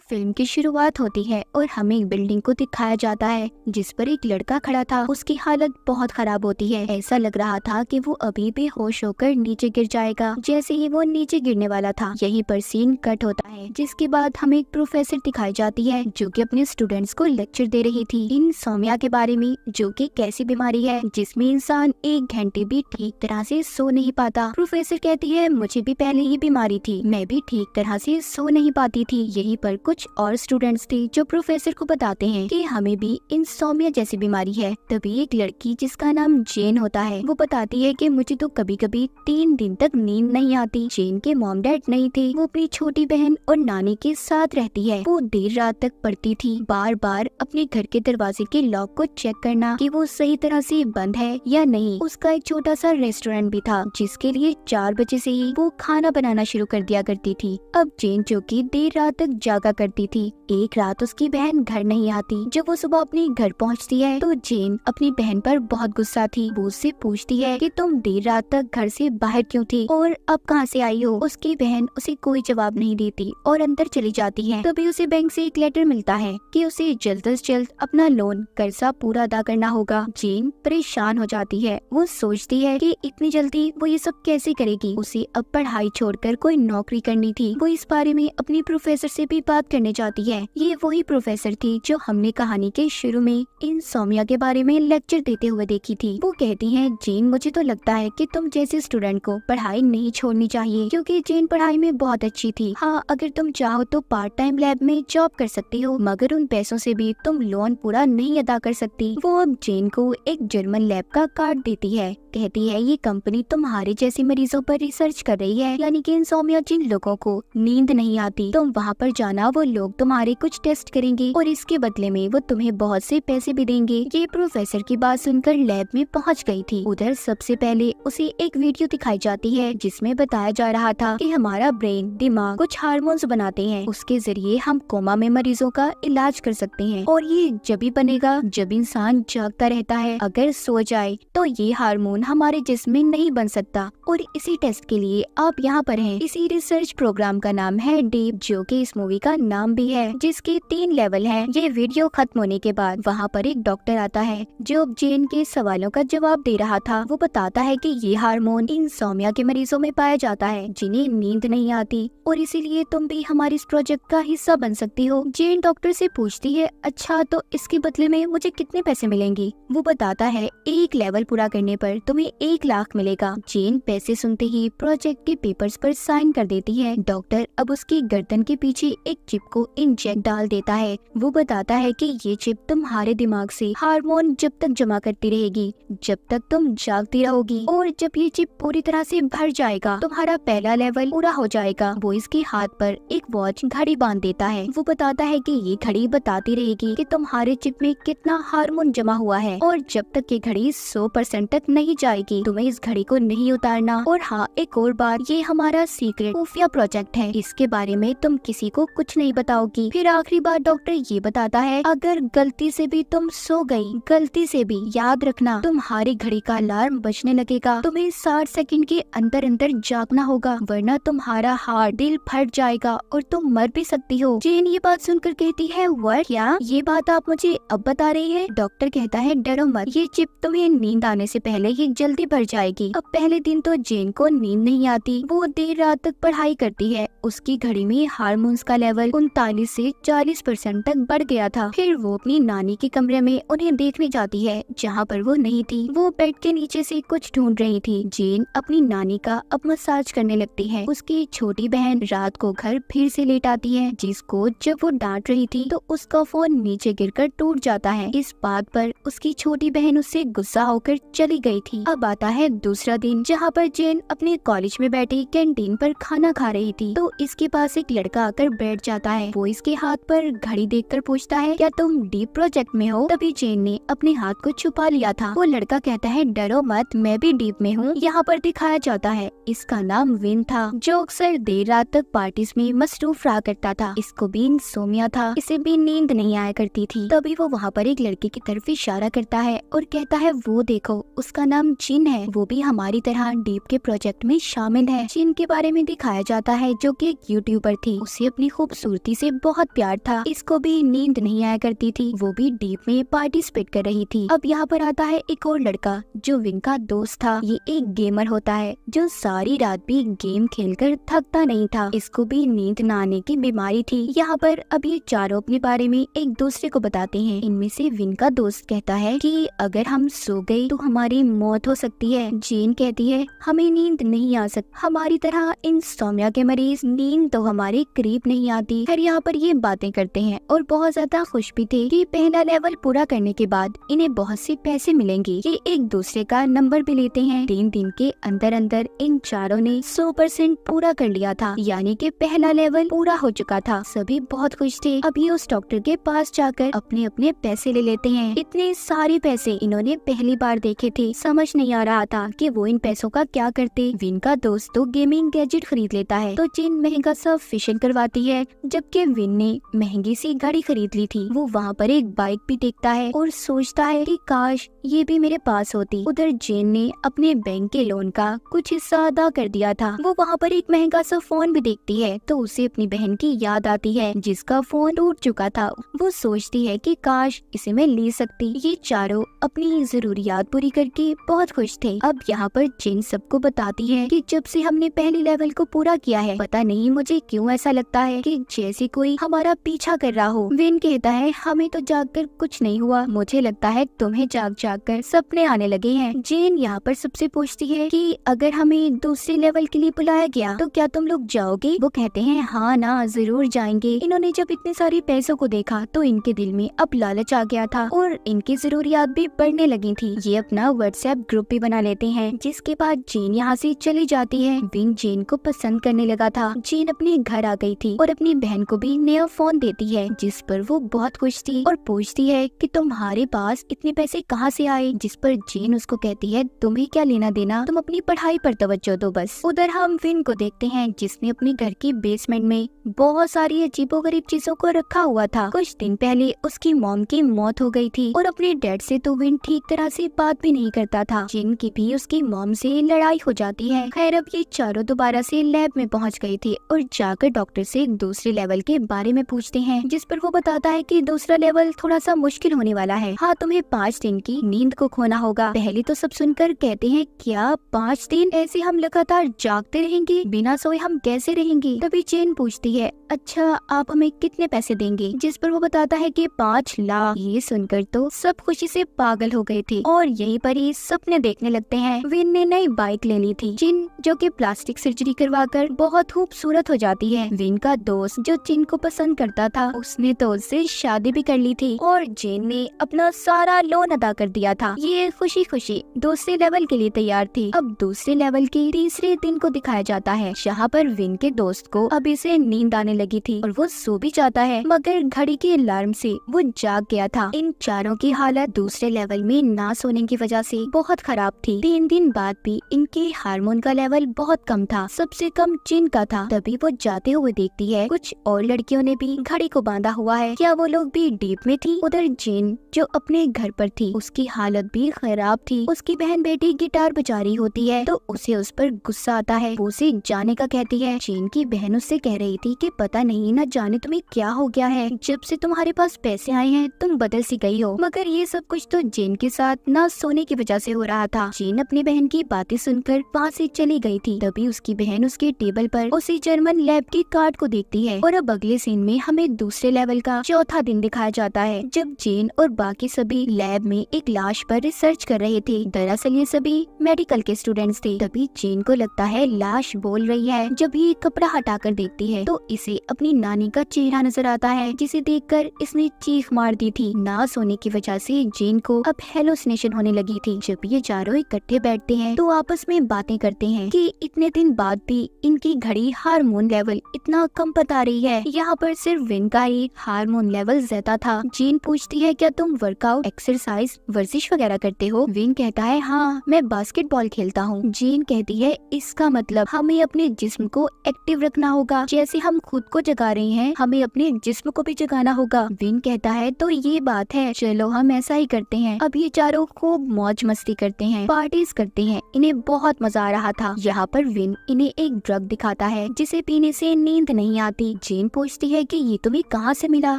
Film की शुरुआत होती है और हमें एक बिल्डिंग को दिखाया जाता है जिस पर एक लड़का खड़ा था। उसकी हालत बहुत खराब होती है। ऐसा लग रहा था कि वो अभी भी होश होकर नीचे गिर जाएगा। जैसे ही वो नीचे गिरने वाला था, यहीं पर सीन कट होता है, जिसके बाद हमें एक प्रोफेसर दिखाई जाती है जो कि अपने स्टूडेंट्स को लेक्चर दे रही थी इंसोम्निया के बारे में, जो कि कैसी बीमारी है जिसमें इंसान 1 घंटे भी ठीक तरह से सो नहीं पाता। प्रोफेसर कहती है, मुझे भी पहले ये बीमारी थी, मैं भी ठीक तरह से सो नहीं पाती थी। यहीं पर कुछ और स्टूडेंट्स थे जो प्रोफेसर को बताते हैं कि हमें भी इंसोम्निया जैसी बीमारी है। तभी एक लड़की जिसका नाम जेन होता है, वो बताती है कि मुझे तो कभी कभी 3 दिन तक नींद नहीं आती। जेन के मॉम डैड नहीं थे, वो अपनी छोटी बहन और नानी के साथ रहती है। वो देर रात तक पढ़ती थी, बार बार अपने घर के दरवाजे के लॉक को चेक करना कि वो सही तरह से बंद है या नहीं। उसका एक छोटा सा रेस्टोरेंट भी था जिसके लिए 4 बजे से ही वो खाना बनाना शुरू कर दिया करती थी। अब जेन जो कि देर रात तक जागा करती थी, एक रात उसकी बहन घर नहीं आती। जब वो सुबह अपने घर पहुंचती है तो जेन अपनी बहन पर बहुत गुस्सा थी। वो उससे पूछती है कि तुम देर रात तक घर से बाहर क्यों थी और अब कहां से आई हो। उसकी बहन उसे कोई जवाब नहीं देती और अंदर चली जाती है। तभी उसे बैंक से एक लेटर मिलता है कि उसे जल्द से जल्द अपना लोन कर्जा पूरा अदा करना होगा। जेन परेशान हो जाती है। वो सोचती है कि इतनी जल्दी वो ये सब कैसे करेगी। उसे अब पढ़ाई छोड़कर कोई नौकरी करनी थी। वो इस बारे में अपनी प्रोफेसर से भी बात करने जाती है। ये वही प्रोफेसर थी जो हमने कहानी के शुरू में इंसोम्निया के बारे में लेक्चर देते हुए देखी थी। वो कहती है, जेन मुझे तो लगता है कि तुम जैसे स्टूडेंट को पढ़ाई नहीं छोड़नी चाहिए, क्योंकि जेन पढ़ाई में बहुत अच्छी थी। हाँ, अगर तुम चाहो तो पार्ट टाइम लैब में जॉब कर सकती हो, मगर उन पैसों से भी तुम लोन पूरा नहीं अदा कर सकती। वो अब जेन को एक जर्मन लैब का कार्ड देती है। कहती है, ये कंपनी तुम्हारे जैसे मरीजों पर रिसर्च कर रही है, यानी कि इंसोम्निया जिन लोगों को नींद नहीं आती, तुम वहाँ पर जाना, वो लोग तुम्हारे कुछ टेस्ट करेंगे और इसके बदले में वो तुम्हें बहुत से पैसे भी देंगे। ये प्रोफेसर की बात सुनकर लैब में पहुँच गई थी। उधर सबसे पहले उसे एक वीडियो दिखाई जाती है जिसमें बताया जा रहा था कि हमारा ब्रेन, दिमाग कुछ हार्मोन्स बनाते हैं, उसके जरिए हम कोमा में मरीजों का इलाज कर सकते हैं। और ये जब भी बनेगा जब इंसान जागता रहता है। अगर सो जाए तो ये हार्मोन हमारे जिस्म में नहीं बन सकता। और इसी टेस्ट के लिए आप यहाँ पर हैं। इसी रिसर्च प्रोग्राम का नाम है डीप, जो कि इस मूवी का नाम भी है, जिसके 3 लेवल हैं। ये वीडियो खत्म होने के बाद वहाँ पर एक डॉक्टर आता है जो जेन के सवालों का जवाब दे रहा था। वो बताता है कि ये हार्मोन इंसोम्निया के मरीजों में पाया जाता है जिन्हें नींद नहीं आती, और इसीलिए तुम भी हमारे इस प्रोजेक्ट का हिस्सा बन सकती हो। जेन डॉक्टर से पूछती है, अच्छा तो इसके बदले में मुझे कितने पैसे मिलेंगे। वो बताता है, 1 लेवल पूरा करने पर तुम्हें 1 लाख मिलेगा। जेन पैसे सुनते ही प्रोजेक्ट के पेपर्स पर साइन कर देती है। डॉक्टर अब उसकी गर्दन के पीछे एक चिप को इंजेक्ट डाल देता है। वो बताता है कि ये चिप तुम्हारे दिमाग से हार्मोन जब तक जमा करती रहेगी जब तक तुम जागती रहोगी, और जब ये चिप पूरी तरह से भर जाएगा तुम्हारा पहला लेवल पूरा हो जाएगा। वो इसके हाथ पर एक वॉच घड़ी बांध देता है। वो बताता है कि ये घड़ी बताती रहेगी कि तुम्हारे चिप में कितना हार्मोन जमा हुआ है, और जब तक ये घड़ी 100% तक नहीं जाएगी तुम्हें इस घड़ी को नहीं उतारना। और हाँ, एक और बात, ये हमारा सीक्रेट खुफिया प्रोजेक्ट है, इसके बारे में तुम किसी को कुछ नहीं बताओगी। फिर आखिरी बार डॉक्टर ये बताता है, अगर गलती से भी तुम सो गई, गलती से भी, याद रखना तुम्हारी घड़ी का अलार्म बजने लगेगा। तुम्हें 60 सेकंड के अंदर अंदर जागना होगा, वरना तुम्हारा हार्ट, दिल फट जाएगा और तुम मर भी सकती हो। जेन ये बात सुनकर कहती है, व्हाट, क्या ये बात आप मुझे अब बता रही है। डॉक्टर कहता है, डरो मत, ये चिप तुम्हें नींद आने से पहले ये जल्दी भर जाएगी। अब पहले दिन तो जेन को नींद नहीं आती। वो देर रात तक पढ़ाई करती है। उसकी घड़ी में हार्मोन्स का लेवल 39 से 40% तक बढ़ गया था। फिर वो अपनी नानी के कमरे में उन्हें देखने जाती है जहाँ पर वो नहीं थी। वो बेड के नीचे से कुछ ढूंढ रही थी। जेन अपनी नानी का अब मसाज करने लगती है। उसकी छोटी बहन रात को घर फिर से लेट आती है, जिसको जब वो डांट रही थी तो उसका फोन नीचे गिरकर टूट जाता है। इस बात पर उसकी छोटी बहन उससे गुस्सा होकर चली गई थी। अब आता है दूसरा दिन, जहाँ पर जेन अपने कॉलेज में बैठी कैंटीन पर खाना खा रही थी। तो इसके पास एक लड़का आकर बैठ जाता है। वो इसके हाथ पर घड़ी देखकर पूछता है, क्या तुम डीप प्रोजेक्ट में हो। तभी जेन ने अपने हाथ को छुपा लिया था। वो लड़का कहता है, डरो मत, मैं भी डीप में हूँ। यहाँ पर दिखाया जाता है इसका नाम विन था, जो अक्सर देर रात तक पार्टीज में मसरूफ रहा करता था। इसको भी इंसोम्निया था, इसे भी नींद नहीं आया करती थी। तभी वो वहाँ पर एक लड़के की तरफ इशारा करता है और कहता है, वो देखो, उसका नाम जिन जिन है वो भी हमारी तरह डीप के प्रोजेक्ट में शामिल है। जिन के बारे में दिखाया जाता है जो कि एक यूट्यूबर थी, उसे अपनी खूबसूरती से बहुत प्यार था, इसको भी नींद नहीं आया करती थी, वो भी डीप में पार्टिसिपेट कर रही थी। अब यहाँ पर आता है एक और लड़का जो विन का दोस्त था। ये एक गेमर होता है जो सारी रात भी गेम खेलकर थकता नहीं था, इसको भी नींद न आने की बीमारी थी। यहाँ पर अब ये चारों अपने बारे में एक दूसरे को बताते हैं। इनमें से विन का दोस्त कहता है कि अगर हम सो गए तो हमारी मौत हो सकती है। जेन कहती है हमें नींद नहीं आ सकती, हमारी तरह इंसोम्निया के मरीज नींद तो हमारे करीब नहीं आती। फिर यहाँ पर ये बातें करते हैं और बहुत ज्यादा खुश भी थे कि पहला लेवल पूरा करने के बाद इन्हें बहुत से पैसे मिलेंगे। ये एक दूसरे का नंबर भी लेते हैं। 3 दिन के अंदर अंदर इन चारों ने 100% पूरा कर लिया था, यानी कि पहला लेवल पूरा हो चुका था। सभी बहुत खुश थे। अभी उस डॉक्टर के पास जाकर अपने अपने पैसे ले लेते हैं। इतने सारे पैसे इन्होंने पहली बार देखे थे, समझ नहीं आ रहा था कि वो इन पैसों का क्या करते। विन का दोस्त तो गेमिंग गैजेट खरीद लेता है तो जिन महंगा सा फेशियल करवाती है, जबकि विन ने महंगी सी गाड़ी खरीद ली थी। वो वहाँ पर एक बाइक भी देखता है और सोचता है कि काश ये भी मेरे पास होती। उधर जेन ने अपने बैंक के लोन का कुछ हिस्सा अदा कर दिया था। वो वहाँ पर एक महंगा सा फोन भी देखती है तो उसे अपनी बहन की याद आती है जिसका फोन टूट चुका था। वो सोचती है कि काश इसे मैं ले सकती। ये चारों अपनी जरूरियात पूरी करके बहुत खुश थे। अब यहाँ पर जेन सबको बताती है कि जब से हमने पहले लेवल को पूरा किया है, पता नहीं मुझे क्यों ऐसा लगता है कि जैसे कोई हमारा पीछा कर रहा हो। विन कहता है हमें तो जागकर कुछ नहीं हुआ, मुझे लगता है तुम्हें जाग जाग कर सपने आने लगे हैं। जेन यहाँ पर सबसे पूछती है कि अगर हमें दूसरे लेवल के लिए बुलाया गया तो क्या तुम लोग जाओगे? वो कहते हैं हाँ ना, जरूर जाएंगे। इन्होंने जब इतने सारे पैसों को देखा तो इनके दिल में अब लालच आ गया था और इनकी जरूरियात भी बढ़ने लगी थी। ये अपना व्हाट्सएप ग्रुप भी बना लेते हैं, जिसके बाद जेन यहाँ से चली जाती है। विन जेन को पसंद करने लगा था। जेन अपने घर आ गई थी और अपनी बहन को भी नया फोन देती है, जिस पर वो बहुत खुश थी और पूछती है कि तुम्हारे पास इतने पैसे कहाँ से आए? जिस पर जेन उसको कहती है तुम्हें क्या लेना देना, तुम अपनी पढ़ाई पर तवज्जो दो बस। उधर हम विन को देखते हैं जिसने अपने घर की बेसमेंट में बहुत सारी अजीबोगरीब चीजों को रखा हुआ था। कुछ दिन पहले उसकी मॉम की मौत हो गई थी और अपने डैड से तो विन ठीक तरह से बात भी नहीं करता था। जेन की भी उसकी मॉम से लड़ाई हो जाती है। खैर अब ये चारों दोबारा से लैब में पहुंच गए थे और जाकर डॉक्टर से दूसरे लेवल के बारे में पूछते हैं, जिस पर वो बताता है कि दूसरा लेवल थोड़ा सा मुश्किल होने वाला है। हाँ, तुम्हें 5 दिन की नींद को खोना होगा। पहले तो सब सुनकर कहते हैं क्या 5 दिन? ऐसे हम लगातार जागते रहेंगे, बिना सोए हम कैसे रहेंगे? तभी जेन पूछती है अच्छा आप हमें कितने पैसे देंगे? जिस पर वो बताता है कि 5 लाख। ये सुनकर तो सब खुशी से पागल हो गए थे और यहीं पर ही सपने देखने लगते हैं। विन ने नई बाइक ले ली थी, जिन जो कि प्लास्टिक सर्जरी करवाकर बहुत खूबसूरत हो जाती है। विन का दोस्त जो जिन को पसंद करता था, उसने तो उससे शादी भी कर ली थी और जेन ने अपना सारा लोन अदा कर दिया था। ये खुशी खुशी दूसरे लेवल के लिए तैयार थी। अब दूसरे लेवल के तीसरे दिन को दिखाया जाता है, जहाँ पर विन के दोस्त को अभी से नींद आने लगी थी और वो सो भी जाता है, मगर घड़ी के अलार्म से वो जाग गया था। इन चारों की हालत दूसरे लेवल में ना सोने की वजह से बहुत खराब थी। 3 दिन बाद भी इनके हार्मोन का लेवल बहुत कम था, सबसे कम जिन का था। तभी वो जाते हुए देखती है कुछ और लड़कियों ने भी घड़ी को बांधा हुआ है, क्या वो लोग भी डीप में थी? उधर जिन जो अपने घर पर थी, उसकी हालत भी खराब थी। उसकी बहन बेटी गिटार बजा रही होती है तो उसे उस पर गुस्सा आता है। वो उसे जाने का कहती है। जिन की बहन उससे कह रही थी कि पता नहीं ना जाने तुम्हें क्या हो गया है, जब से तुम्हारे पास पैसे आए हैं तुम बदल सी गई हो। मगर ये सब कुछ तो जिन के साथ ना सोने की वजह से हो रहा था। जिन अपनी बहन की बातें सुनकर वहाँ से चली गई थी। तभी उसकी बहन उसके टेबल पर उसी जर्मन लैब की कार्ड को देखती है और अब अगले सीन में हमें दूसरे लेवल का चौथा दिन दिखाया जाता है, जब जेन और बाकी सभी लैब में एक लाश पर रिसर्च कर रहे थे। दरअसल ये सभी मेडिकल के स्टूडेंट्स थे। तभी जेन को लगता है लाश बोल रही है। जब ये कपड़ा हटाकर देखती है तो इसे अपनी नानी का चेहरा नजर आता है, जिसे देखकर इसने चीख मार दी थी। ना सोने की वजह से जेन को अब हेलुसिनेशन होने लगी थी। जब ये चारों इकट्ठे बैठते हैं तो आपस में बातें करते हैं कि इतने दिन बाद भी इनकी घड़ी हार्मोन लेवल इतना कम बता रही है। यहाँ पर सिर्फ विन का ही हार्मोन लेवल ज्यादा था। जेन पूछती है क्या तुम वर्कआउट, एक्सरसाइज, वर्जिश वगैरह करते हो? विन कहता है हाँ, मैं बास्केटबॉल खेलता हूँ। जेन कहती है इसका मतलब हमें अपने जिस्म को एक्टिव रखना होगा, जैसे हम खुद को जगा रहे हैं हमें अपने जिस्म को भी जगाना होगा। विन कहता है तो ये बात है, चलो हम ऐसा ही करते हैं। अब ये चारों खूब मौज मस्ती मस्ती करते हैं, पार्टीज करते हैं, इन्हें बहुत मजा आ रहा था। यहाँ पर विन इन्हें एक ड्रग दिखाता है जिसे पीने से नींद नहीं आती। जेन पूछती है कि ये तुम्हें कहाँ से मिला,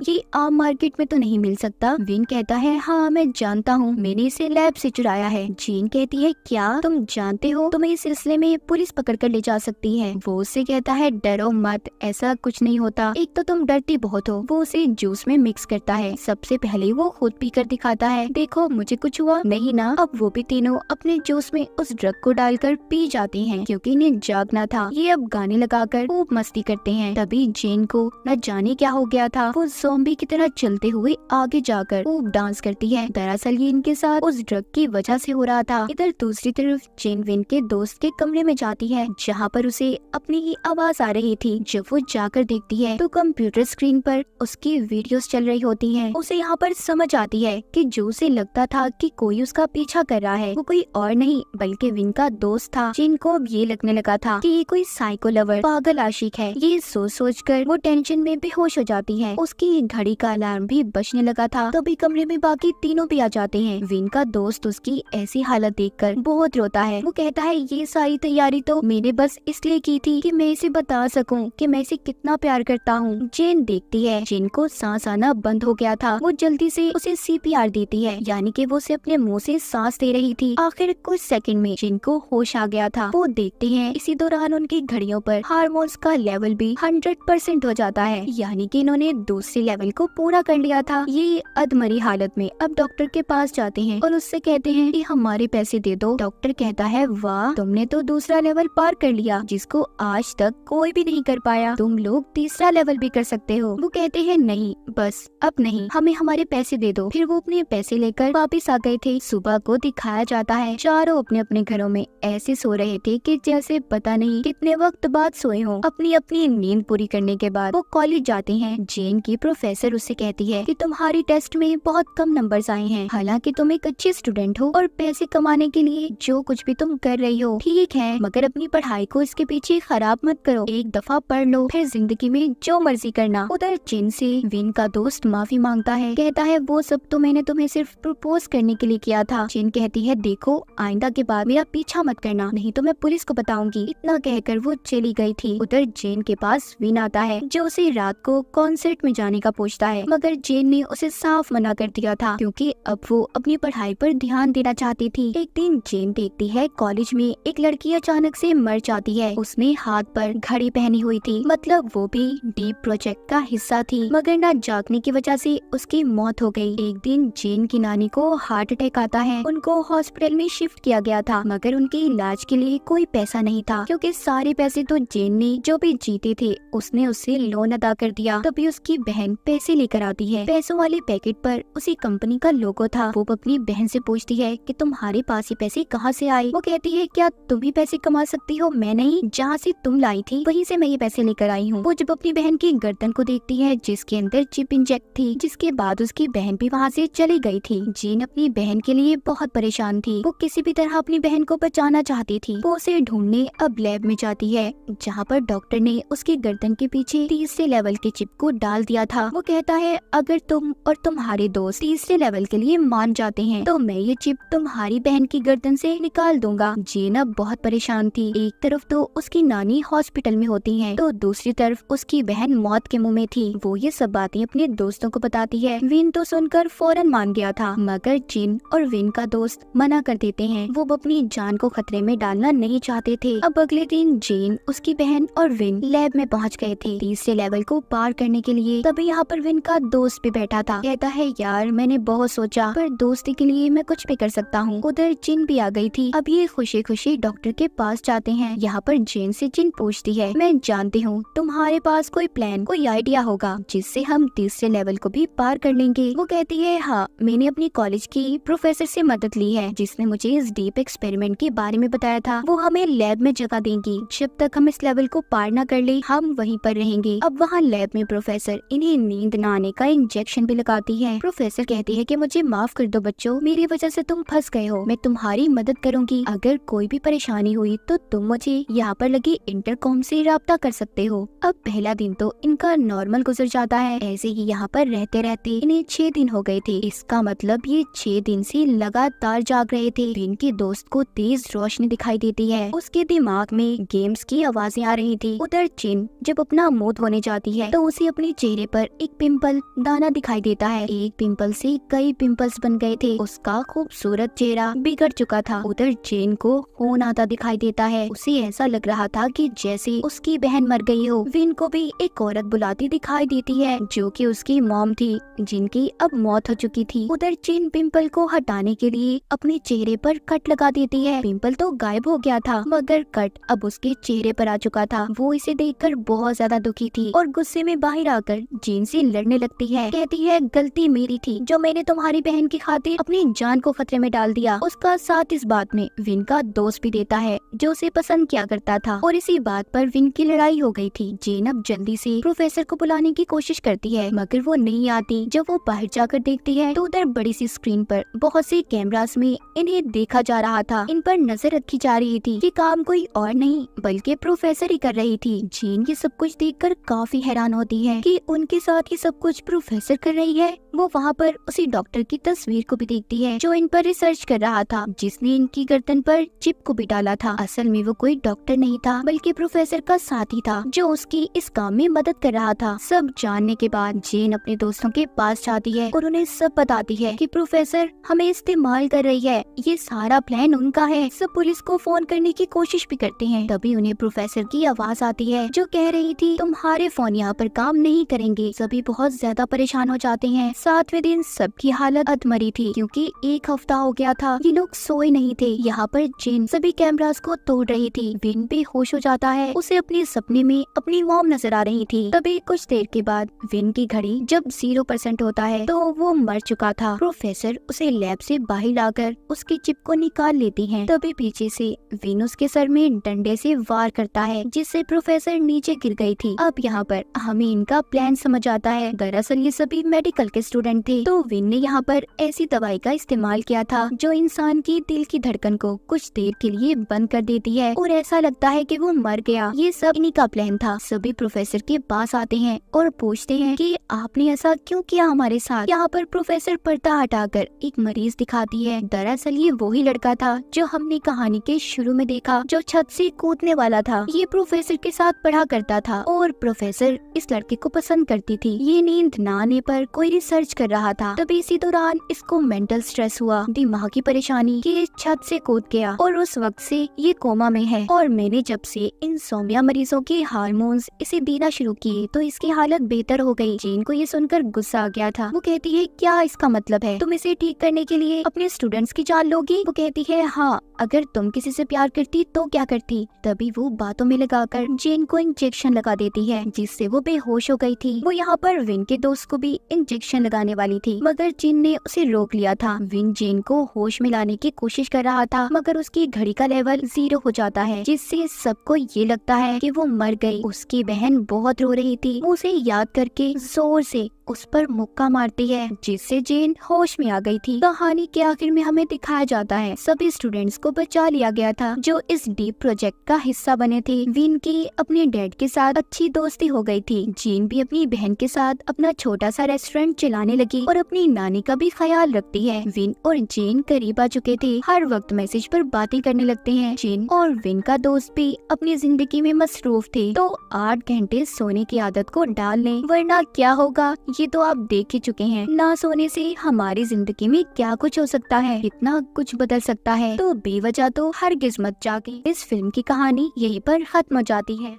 ये आम मार्केट में तो नहीं मिल सकता। विन कहता है हाँ मैं जानता हूँ, मैंने इसे लैब से चुराया है। जेन कहती है क्या तुम जानते हो, तुम्हें इस सिलसिले में पुलिस पकड़ कर ले जा सकती है। वो उससे कहता है डरो मत, ऐसा कुछ नहीं होता, एक तो तुम डरती बहुत हो। वो उसे जूस में मिक्स करता है। सबसे पहले वो खुद पीकर दिखाता है, देखो मुझे कुछ हुआ नहीं ना। अब वो भी तीनों अपने जूस में उस ड्रग को डालकर पी जाते हैं क्योंकि इन्हें जागना था। ये अब गाने लगाकर खूब मस्ती करते हैं। तभी जेन को न जाने क्या हो गया था, वो ज़ॉम्बी की तरह चलते हुए आगे जाकर खूब डांस करती है। दरअसल ये इनके साथ उस ड्रग की वजह से हो रहा था। इधर दूसरी तरफ जेन विन के दोस्त के कमरे में जाती है जहाँ पर उसे अपनी ही आवाज आ रही थी। जब वो जाकर देखती है तो कंप्यूटर स्क्रीन पर उसकी वीडियोस चल रही होती हैं। उसे यहाँ पर समझ आती है कि जो उसे लगता था कि कोई उसका पीछा कर रहा है वो कोई और नहीं बल्कि विन का दोस्त था। जिनको अब ये लगने लगा था कि ये कोई साइको लवर पागल आशिक है। ये सोच कर वो टेंशन में बेहोश हो जाती है। उसकी घड़ी का अलार्म भी बजने लगा था। तभी कमरे में बाकी तीनों भी आ जाते हैं। विन का दोस्त उसकी ऐसी हालत देखकर बहुत रोता है। वो कहता है ये सारी तैयारी तो मैंने बस इसलिए की थी कि मैं इसे बता सकूं कि मैं इसे कितना प्यार करता हूँ। जेन देखती है जेन को सांस आना बंद हो गया था। वो जल्दी से उसे CPR देती है, यानी कि वो उसे अपने मुंह से सांस दे रही थी। आखिर कुछ सेकंड में जिन को होश आ गया था। वो देखते हैं इसी दौरान उनकी घड़ियों पर हार्मोन्स का लेवल भी 100% हो जाता है, यानी कि इन्होंने दूसरे लेवल को पूरा कर लिया था। ये अधमरी हालत में अब डॉक्टर के पास जाते हैं और उससे कहते हैं कि हमारे पैसे दे दो। डॉक्टर कहता है वाह तुमने तो दूसरा लेवल पार कर लिया जिसको आज तक कोई भी नहीं कर पाया, तुम लोग तीसरा लेवल भी कर सकते हो। वो कहते हैं नहीं बस अब नहीं, हमें हमारे पैसे दे दो। फिर वो अपने पैसे लेकर वापस आ गए थे। सुबह को दिखाया जाता है चारों अपने अपने घरों में ऐसे सो रहे थे कि जैसे पता नहीं कितने वक्त बाद सोए हों। अपनी अपनी नींद पूरी करने के बाद वो कॉलेज जाते हैं। जेन की प्रोफेसर उससे कहती है कि तुम्हारी टेस्ट में बहुत कम नंबर्स आए हैं, हालांकि तुम एक अच्छी स्टूडेंट हो और पैसे कमाने के लिए जो कुछ भी तुम कर रही हो ठीक है, मगर अपनी पढ़ाई को इसके पीछे खराब मत करो। एक दफा पढ़ लो फिर जिंदगी में जो मर्जी करना। उधर जेन से विन का दोस्त माफी मांगता है, कहता है वो सब तो मैंने तुम्हें सिर्फ प्रपोज करने के लिए किया था। जेन कहती है देखो आइंदा के बाद मेरा पीछा मत करना, नहीं तो मैं पुलिस को बताऊंगी। इतना कहकर वो चली गई थी। उधर जेन के पास विन आता है जो उसे रात को कॉन्सर्ट में जाने का पूछता है, मगर जेन ने उसे साफ मना कर दिया था क्योंकि अब वो अपनी पढ़ाई पर ध्यान देना चाहती थी। एक दिन जेन देखती है कॉलेज में एक लड़की अचानक से मर जाती है। उसने हाथ पर घड़ी पहनी हुई थी, मतलब वो भी डीप प्रोजेक्ट का हिस्सा थी, मगर न जागने की वजह से उसकी मौत हो गई। एक दिन जेन की नानी को हार्ट अटैक आता है। उनको हॉस्पिटल में शिफ्ट किया गया था, मगर उनके इलाज के लिए कोई पैसा नहीं था क्योंकि सारे पैसे तो जेन ने जो भी जीते थे उसने उससे लोन अदा कर दिया। तभी उसकी बहन पैसे लेकर आती है। पैसों वाले पैकेट पर उसी कंपनी का लोगो था। वो अपनी बहन से पूछती है कि तुम्हारे पास ये पैसे कहाँ से आए। वो कहती है क्या तुम भी पैसे कमा सकती हो, मैं नहीं, जहाँ से तुम लाई थी वहीं से मैं ये पैसे लेकर आई हूँ। वो जब अपनी बहन की गर्दन को देखती है जिसके अंदर चिप इंजेक्ट थी, जिसके बाद उसकी बहन भी वहाँ से चली गई थी। जेन अपनी बहन के लिए बहुत परेशान थी। वो किसी भी तरह अपनी बहन को बचाना चाहती थी। वो उसे ढूंढने अब लैब में जाती है जहाँ पर डॉक्टर ने उसकी गर्दन के पीछे तीसरे लेवल के चिप को डाल दिया था। वो कहता है अगर तुम और तुम्हारे दोस्त तीसरे लेवल के लिए मान जाते हैं तो मैं ये चिप तुम्हारी बहन की गर्दन से निकाल दूंगा। जेन अब बहुत परेशान थी। एक तरफ तो उसकी नानी हॉस्पिटल में होती है तो दूसरी तरफ उसकी बहन मौत के मुंह में थी। वो ये सब बातें अपने दोस्तों को बताती है। विन तो सुनकर फौरन मान गया था, मगर जेन और विन का दोस्त मना कर देते हैं। वो अपनी जान को खतरे में डालना नहीं चाहते थे। अब अगले दिन जेन, उसकी बहन और विन लैब में पहुंच गए थे तीसरे लेवल को पार करने के लिए। तभी यहाँ पर विन का दोस्त भी बैठा था। कहता है यार मैंने बहुत सोचा पर दोस्ती के लिए मैं कुछ भी कर सकता हूँ। उधर जिन भी आ गई थी। अब ये खुशी खुशी डॉक्टर के पास जाते हैं। यहाँ पर जेन से जिन पूछती है मैं जानती हूँ तुम्हारे पास कोई प्लान, कोई आइडिया होगा जिससे हम तीसरे लेवल को भी पार कर लेंगे। वो कहती है हाँ, मैंने अपनी कॉलेज की प्रोफेसर से मदद ली है जिसने मुझे इस डीप एक्सपेरिमेंट के बारे में बताया था। वो हमें लैब में जगह देंगी, जब तक हम इस लेवल को पार न कर ले हम वहीं पर रहेंगे। अब वहाँ लैब में प्रोफेसर इन्हें नींद न आने का इंजेक्शन भी लगाती है। प्रोफेसर कहती है कि मुझे माफ कर दो बच्चों, मेरी वजह से तुम फंस गए हो, मैं तुम्हारी मदद करूंगी। अगर कोई भी परेशानी हुई तो तुम मुझे यहाँ पर लगी इंटरकॉम से राब्ता कर सकते हो। अब पहला दिन तो इनका नॉर्मल गुजर जाता है। ऐसे ही यहाँ पर रहते रहते इन्हें 6 दिन हो गए थे। इसका मतलब ये 6 दिन से लगातार जाग रहे थे। विन के दोस्त को तेज रोशनी दिखाई देती है, उसके दिमाग में गेम्स की आवाजें आ रही थी। उधर जिन जब अपना मुंह धोने जाती है तो उसे अपने चेहरे पर एक पिंपल दाना दिखाई देता है। एक पिंपल से कई पिंपल्स बन गए थे, उसका खूबसूरत चेहरा बिगड़ चुका था। उधर जेन को खून आता दिखाई देता है, उसे ऐसा लग रहा था कि जैसे उसकी बहन मर गई हो। विन को भी एक औरत बुलाती दिखाई देती है जो कि उसकी मॉम थी, जिनकी अब मौत हो चुकी थी। उधर जेन पिंपल को हटाने के लिए अपने चेहरे पर कट लगा देती है। पिंपल तो गायब हो गया था, मगर कट अब उसके चेहरे पर आ चुका था। वो इसे देखकर बहुत ज्यादा दुखी थी और गुस्से में बाहर आकर जेन से लड़ने लगती है। कहती है गलती मेरी थी जो मैंने तुम्हारी बहन की खातिर अपनी जान को खतरे में डाल दिया। उसका साथ इस बात में विन का दोस्त भी देता है जो उसे पसंद किया करता था, और इसी बात पर विन की लड़ाई हो गई थी। जेन अब जल्दी से प्रोफेसर को बुलाने की कोशिश करती है, मगर वो नहीं आती। जब वो बाहर जाकर देखती है तो उधर बड़ी सी स्क्रीन पर बहुत से कैमरास में इन्हें देखा जा रहा था। इन पर नजर रखी जा रही थी कि काम कोई और नहीं बल्कि प्रोफेसर ही कर रही थी। जेन ये सब कुछ देखकर काफी हैरान होती है कि उनके साथ ये सब कुछ प्रोफेसर कर रही है। वो वहाँ पर उसी डॉक्टर की तस्वीर को भी देखती है जो इन पर रिसर्च कर रहा था, जिसने इनकी गर्दन पर चिप को भी डाला था। असल में वो कोई डॉक्टर नहीं था बल्कि प्रोफेसर का साथी था जो उसकी इस काम में मदद कर रहा था। सब जानने के बाद जेन अपने दोस्तों के पास जाती है और उन्हें सब बताती है कि प्रोफेसर हमें इस्तेमाल कर रही है, ये सारा प्लान उनका है। सब पुलिस को फोन करने की कोशिश भी करते हैं। तभी उन्हें प्रोफेसर की आवाज आती है जो कह रही थी तुम्हारे फोन यहाँ पर काम नहीं करेंगे। सभी बहुत ज्यादा परेशान हो जाते हैं। 7वें दिन सबकी हालत अधमरी थी क्योंकि एक हफ्ता हो गया था, ये लोग सोए नहीं थे। यहाँ पर जेन सभी कैमरास को तोड़ रही थी। विन बेहोश हो जाता है, उसे अपने सपने में अपनी मॉम नजर आ रही थी। तभी कुछ देर के बाद विन की घड़ी जब 0% होता है तो वो मर चुका था। प्रोफेसर उसे लैब से बाहर लाकर उसकी चिप को निकाल लेती है। तभी पीछे से विन उसके सर में डंडे से वार करता है जिससे प्रोफेसर नीचे गिर गई थी। अब यहाँ पर हमें इनका प्लान समझ आता है। दरअसल ये सभी मेडिकल के स्टूडेंट थे, तो विन ने यहाँ पर ऐसी दवाई का इस्तेमाल किया था जो इंसान की दिल की धड़कन को कुछ देर के लिए बंद कर देती है और ऐसा लगता है कि वो मर गया। ये सब इन्हीं का प्लान था। सभी प्रोफेसर के पास आते हैं और पूछते हैं कि आपने ऐसा क्यों किया हमारे साथ। यहाँ पर प्रोफेसर पर्दा हटाकर एक मरीज दिखाती है। दरअसल ये वही लड़का था जो हमने कहानी के शुरू में देखा, जो छत से कूदने वाला था। ये प्रोफेसर के साथ पढ़ा करता था और प्रोफेसर इस लड़के को पसंद करती थी। ये नींद न आने पर कोई रिसर्च कर रहा था। तभी इसी दौरान इसको मेंटल स्ट्रेस हुआ, दिमागी परेशानी कि ये छत से कूद गया और उस वक्त से ये कोमा में है। और मैंने जब से इंसोम्निया मरीजों के हार्मोन्स इसे देना शुरू किए तो इसकी हालत बेहतर हो गई। जेन को ये सुनकर गुस्सा आ गया था। वो कहती है क्या इसका मतलब है तुम इसे ठीक करने के लिए अपने स्टूडेंट्स की जान लोगी। वो कहती है हाँ, अगर तुम किसी से प्यार करती तो क्या करती। तभी वो बातों में लगाकर जेन को इंजेक्शन लगा देती है जिससे वो बेहोश हो गई थी। वो यहाँ पर विन के दोस्त को भी इंजेक्शन लगाने वाली थी, मगर जेन ने उसे रोक लिया था। विन जेन को होश में लाने की कोशिश कर रहा था, मगर उसकी घड़ी का लेवल 0 हो जाता है, जिससे सबको ये लगता है कि वो मर गई। उसकी बहन बहुत रो रही थी। वो उसे याद करके जोर से उस पर मुक्का मारती है जिससे जेन होश में आ गई थी। कहानी के आखिर में हमें दिखाया जाता है सभी स्टूडेंट्स को बचा लिया गया था जो इस डीप प्रोजेक्ट का हिस्सा बने थे। विन की अपने डैड के साथ अच्छी दोस्ती हो गई थी। जेन भी अपनी बहन के साथ अपना छोटा सा रेस्टोरेंट चलाने लगी और अपनी नानी का भी ख्याल रखती है। विन और जेन करीब आ चुके थे, हर वक्त मैसेज पर बातें करने लगते हैं। जेन और विन का दोस्त भी अपनी जिंदगी में मसरूफ थे, तो 8 घंटे सोने की आदत को डाल लें, वरना क्या होगा ये तो आप देख ही चुके हैं। ना सोने से हमारी जिंदगी में क्या कुछ हो सकता है, इतना कुछ बदल सकता है। तो बेवजह तो हरगिज मत जागे। इस फिल्म की कहानी यहीं पर खत्म हो जाती है।